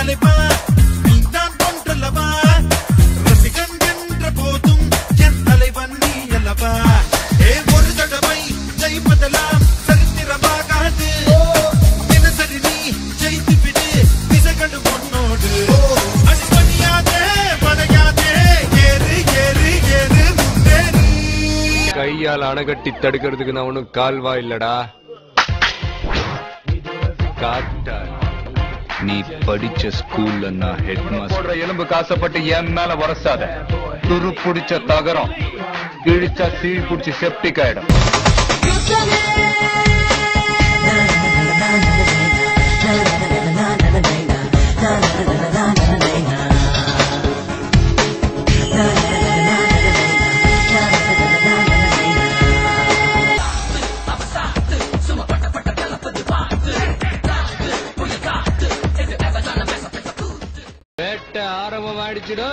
தலைவா நீதான் கொன்றல்லவா ரசிகன் என்ற போதும் என் தலைவன் நீ அல்லவா ஒரு தடவை ஜெயிப்பதெல்லாம் சரித்திரமாகாது தினசரி நீ ஜெயித்து விடு திசைகள் உன்னோடு அடிபணியாதே படையாதே ஏறு ஏறு ஏறு முன்னேறி கையால் அணைகட்டி தடுக்கிறதுக்கு நான் ஒன்னும் கால்வா இல்லடா காட்டால் நீ படிச்ச ஸ்கூல்ல நான் ஹெட் மாஸ்டர் எலும்பு காசப்பட்டு என் மேல வரசாத துரு புடிச்ச தகரம் கிழிச்சா சீழ் புடிச்சு செப்டிக் ஆயிடும் வேட்டை ஆரம்பமாயிடுச்சுடா.